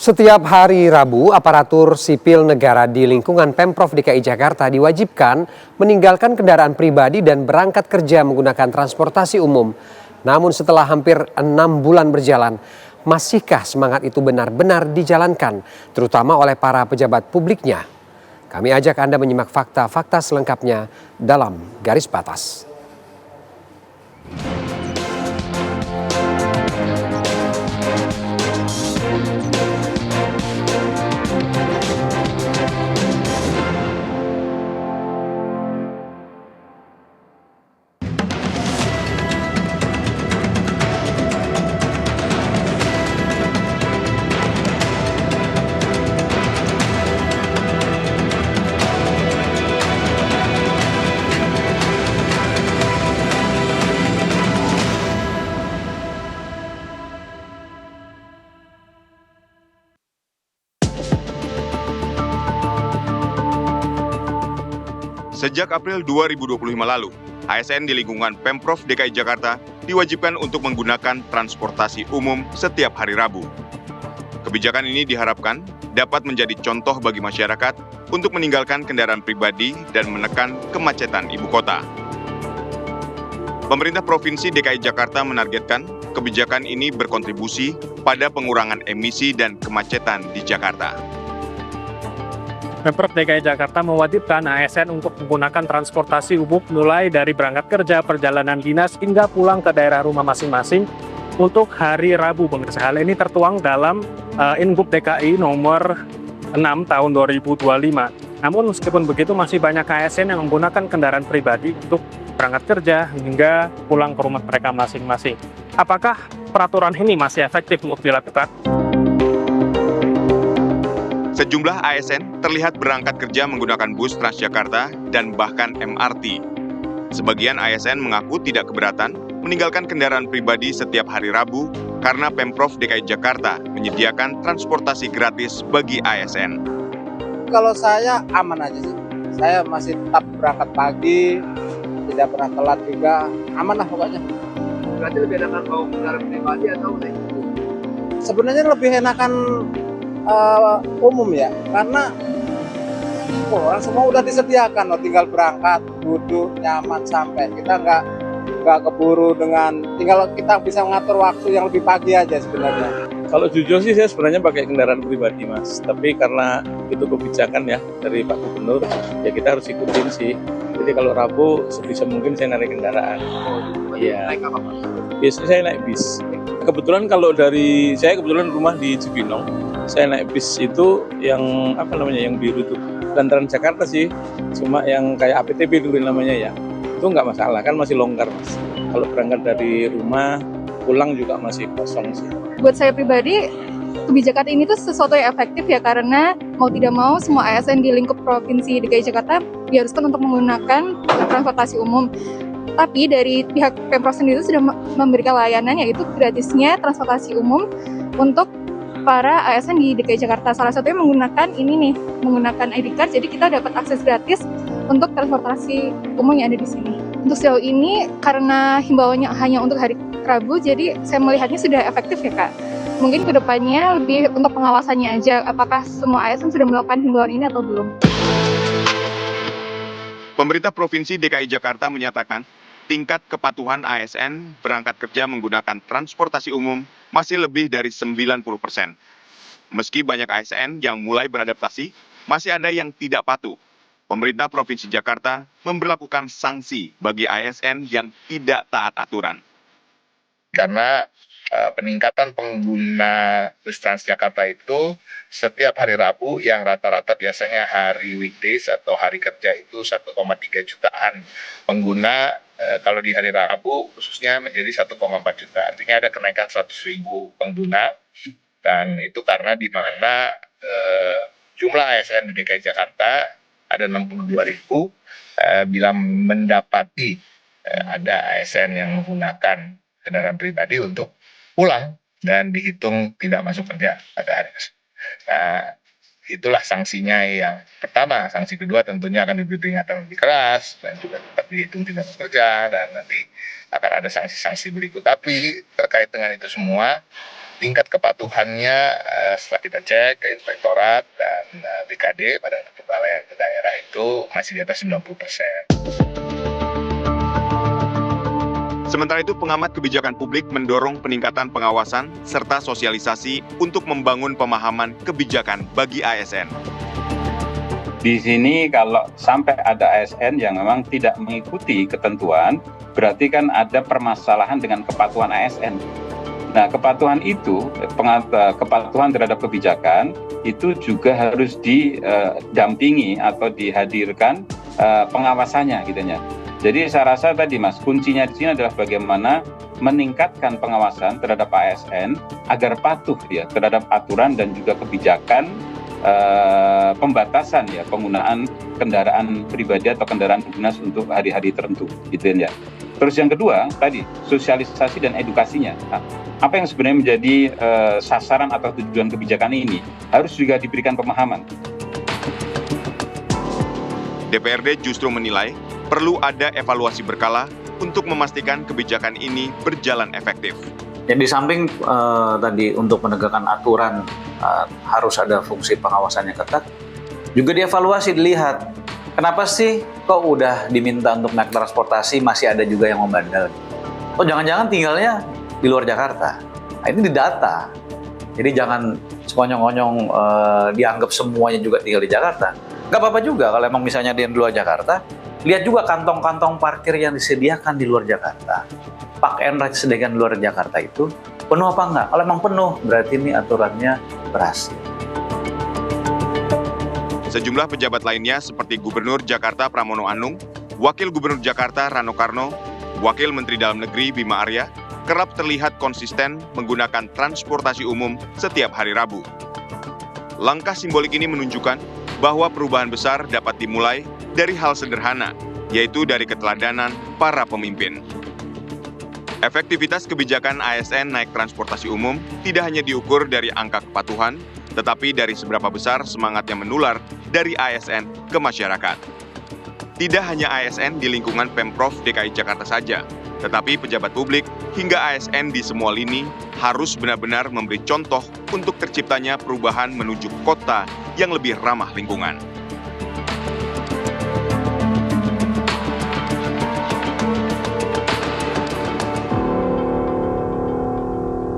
Setiap hari Rabu, aparatur sipil negara di lingkungan Pemprov DKI Jakarta diwajibkan meninggalkan kendaraan pribadi dan berangkat kerja menggunakan transportasi umum. Namun setelah hampir 6 bulan berjalan, masihkah semangat itu benar-benar dijalankan, terutama oleh para pejabat publiknya? Kami ajak Anda menyimak fakta-fakta selengkapnya dalam Garis Batas. Sejak April 2025 lalu, ASN di lingkungan Pemprov DKI Jakarta diwajibkan untuk menggunakan transportasi umum setiap hari Rabu. Kebijakan ini diharapkan dapat menjadi contoh bagi masyarakat untuk meninggalkan kendaraan pribadi dan menekan kemacetan ibu kota. Pemerintah Provinsi DKI Jakarta menargetkan kebijakan ini berkontribusi pada pengurangan emisi dan kemacetan di Jakarta. Pemprov DKI Jakarta mewajibkan ASN untuk menggunakan transportasi umum mulai dari berangkat kerja, perjalanan dinas, hingga pulang ke daerah rumah masing-masing untuk hari Rabu. Hal ini tertuang dalam Ingup DKI nomor 6 tahun 2025. Namun meskipun begitu masih banyak ASN yang menggunakan kendaraan pribadi untuk berangkat kerja hingga pulang ke rumah mereka masing-masing. Apakah peraturan ini masih efektif untuk dilakukan? Sejumlah ASN terlihat berangkat kerja menggunakan bus Transjakarta dan bahkan MRT. Sebagian ASN mengaku tidak keberatan meninggalkan kendaraan pribadi setiap hari Rabu karena Pemprov DKI Jakarta menyediakan transportasi gratis bagi ASN. Kalau saya aman aja sih. Saya masih tetap berangkat pagi, tidak pernah telat juga, aman lah pokoknya. Berarti lebih enakan bawa kendaraan pribadi atau naik? Sebenarnya lebih enakan umum ya, karena orang semua udah disediakan, tinggal berangkat, duduk nyaman sampai. Kita nggak keburu dengan, tinggal kita bisa mengatur waktu yang lebih pagi aja sebenarnya. Kalau jujur sih saya sebenarnya pakai kendaraan pribadi Mas, tapi karena itu kebijakan ya dari Pak Gubernur, ya kita harus ikutin sih. Jadi kalau Rabu sebisa mungkin saya naik kendaraan. Iya. Naik apa Pak? Biasanya saya naik bis. Kebetulan kalau dari saya kebetulan rumah di Cibinong, saya naik bis itu yang apa namanya yang biru itu, bukan Transjakarta sih, cuma yang kayak APTB dulu namanya ya. Itu nggak masalah kan, masih longgar Mas. Kalau berangkat dari rumah pulang juga masih kosong sih. Buat saya pribadi, kebijakan ini tuh sesuatu yang efektif ya, karena mau tidak mau semua ASN di lingkup Provinsi DKI Jakarta diharuskan untuk menggunakan transportasi umum. Tapi dari pihak Pemprov sendiri sudah memberikan layanan, yaitu gratisnya transportasi umum untuk para ASN di DKI Jakarta. Salah satunya menggunakan menggunakan ID card, jadi kita dapat akses gratis untuk transportasi umum yang ada di sini. Untuk sejauh ini, karena himbauannya hanya untuk hari Rabu, jadi saya melihatnya sudah efektif ya Kak. Mungkin kedepannya lebih untuk pengawasannya aja, apakah semua ASN sudah melakukan himbauan ini atau belum. Pemerintah Provinsi DKI Jakarta menyatakan tingkat kepatuhan ASN berangkat kerja menggunakan transportasi umum masih lebih dari 90%. Meski banyak ASN yang mulai beradaptasi, masih ada yang tidak patuh. Pemerintah Provinsi Jakarta memberlakukan sanksi bagi ASN yang tidak taat aturan. Karena peningkatan pengguna bus Transjakarta itu setiap hari Rabu yang rata-rata biasanya hari weekdays atau hari kerja itu 1,3 jutaan pengguna, kalau di hari Rabu khususnya menjadi 1,4 juta. Artinya ada kenaikan 100.000 pengguna, dan itu karena di mana jumlah ASN di DKI Jakarta ada 62.000 bila mendapati ada ASN yang menggunakan kendaraan pribadi untuk pulang dan dihitung tidak masuk kerja pada hari tersebut. Nah, itulah sanksinya yang pertama. Sanksi kedua tentunya akan diberi peringatan lebih keras dan juga tetap dihitung tidak masuk kerja, dan nanti akan ada sanksi-sanksi berikut. Tapi terkait dengan itu semua, tingkat kepatuhannya setelah kita cek ke Inspektorat dan BKD pada kepala daerah itu masih di atas 90%. Sementara itu, pengamat kebijakan publik mendorong peningkatan pengawasan serta sosialisasi untuk membangun pemahaman kebijakan bagi ASN. Di sini kalau sampai ada ASN yang memang tidak mengikuti ketentuan, berarti kan ada permasalahan dengan kepatuhan ASN. Nah, kepatuhan itu, kepatuhan terhadap kebijakan, itu juga harus didampingi atau dihadirkan pengawasannya gitu ya. Jadi saya rasa tadi Mas, kuncinya di sini adalah bagaimana meningkatkan pengawasan terhadap ASN agar patuh ya terhadap aturan dan juga kebijakan pembatasan ya penggunaan kendaraan pribadi atau kendaraan dinas untuk hari-hari tertentu gitu ya. Terus yang kedua tadi sosialisasi dan edukasinya. Nah, apa yang sebenarnya menjadi sasaran atau tujuan kebijakan ini harus juga diberikan pemahaman. DPRD justru menilai perlu ada evaluasi berkala untuk memastikan kebijakan ini berjalan efektif. Yang di samping tadi untuk menegakkan aturan harus ada fungsi pengawasan yang ketat, juga dievaluasi, dilihat kenapa sih kok udah diminta untuk naik transportasi masih ada juga yang membandel. Oh jangan-jangan tinggalnya di luar Jakarta. Nah, ini didata. Jadi jangan sekonyong-konyong dianggap semuanya juga tinggal di Jakarta. Gak apa-apa juga kalau emang misalnya dia di luar Jakarta, lihat juga kantong-kantong parkir yang disediakan di luar Jakarta. Park and ride disediakan di luar Jakarta itu penuh apa enggak? Kalau emang penuh, berarti ini aturannya berhasil. Sejumlah pejabat lainnya seperti Gubernur Jakarta Pramono Anung, Wakil Gubernur Jakarta Rano Karno, Wakil Menteri Dalam Negeri Bima Arya, kerap terlihat konsisten menggunakan transportasi umum setiap hari Rabu. Langkah simbolik ini menunjukkan bahwa perubahan besar dapat dimulai dari hal sederhana, yaitu dari keteladanan para pemimpin. Efektivitas kebijakan ASN naik transportasi umum tidak hanya diukur dari angka kepatuhan, tetapi dari seberapa besar semangat yang menular dari ASN ke masyarakat. Tidak hanya ASN di lingkungan Pemprov DKI Jakarta saja, tetapi pejabat publik hingga ASN di semua lini harus benar-benar memberi contoh untuk terciptanya perubahan menuju kota yang lebih ramah lingkungan.